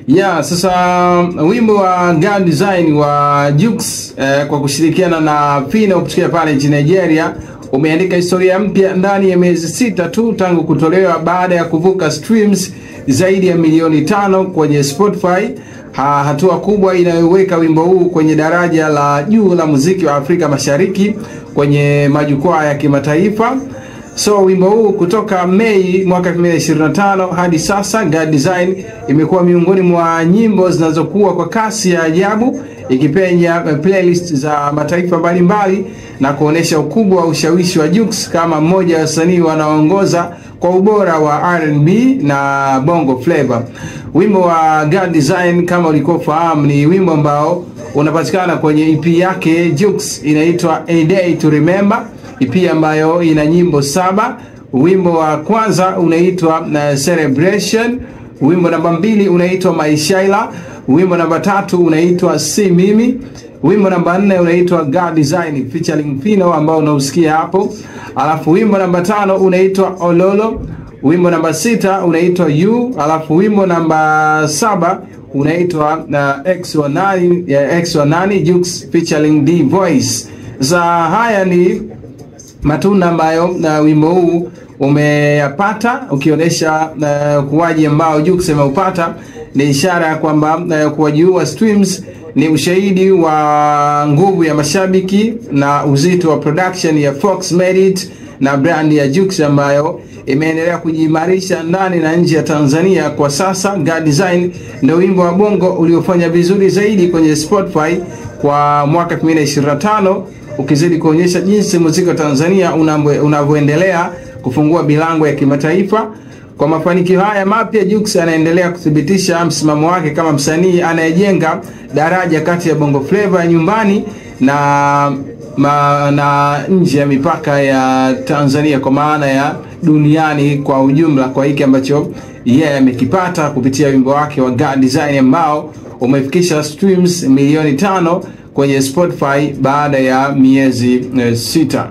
Yeah, sasa wimbo wa God Design wa Jux kwa kushirikiana na Phyno kutoka pale nchini Nigeria umeandika historia mpya ndani ya miezi 6 tu tangu kutolewa baada ya kuvuka streams zaidi ya milioni 5 kwenye Spotify. Hatua kubwa inayoweka wimbo huu kwenye daraja la juu la muziki wa Afrika Mashariki kwenye majukwaa ya kimataifa. So wimbo huu kutoka Mei mwaka 2025 hadi sasa, God Design imekuwa miongoni mwa nyimbo zinazokuwa kwa kasi ya ajabu, ikipenya playlist za mataifa mbalimbali na kuonesha ukubwa wa ushawishi wa Jux kama mmoja wa wasanii wanaoongoza kwa ubora wa R&B na Bongo Flava. Wimbo wa God Design, kama ulikofahamu, ni wimbo ambao unapatikana kwenye EP yake Jux inaitwa A Day to Remember, EP ambayo ina nyimbo 7. Wimbo wa kwanza unaitwa Celebration, wimbo namba 2 unaitwa My Shaila, wimbo namba 3 unaitwa Si Mimi, wimbo namba 4 unaitwa God Design featuring Phyno ambao unausikia hapo. Alafu wimbo namba 5 unaitwa Ololo, wimbo namba 6 unaitwa You, alafu wimbo namba 7 unaitwa X19 Jux featuring D Voice. Za haya ni matunda ambayo wimbo huu umeyapata, ukionyesha kuwaji ambao Jux ameupata. Ni ishara ya kwamba kuwaji wa streams ni ushahidi wa nguvu ya mashabiki na uzito wa production ya Fox Made It na brand ya Jux ambayo imeendelea kujiimarisha ndani na nje ya Tanzania. Kwa sasa God Design ndio wimbo wa Bongo uliofanya vizuri zaidi kwenye Spotify kwa mwaka 2025, ukizidi kuonyesha jinsi muziki wa Tanzania unavyoendelea kufungua milango ya kimataifa. Kwa mafanikio haya mapya, Jux anaendelea kuthibitisha msimamo wake kama msanii anayejenga daraja kati ya Bongo Flava ya nyumbani na nje ya mipaka ya Tanzania, kwa maana ya duniani kwa ujumla, kwa hiki ambacho yeye amekipata kupitia wimbo wake wa God Design ambao umefikisha streams milioni 5 kwenye Spotify baada ya miezi 6.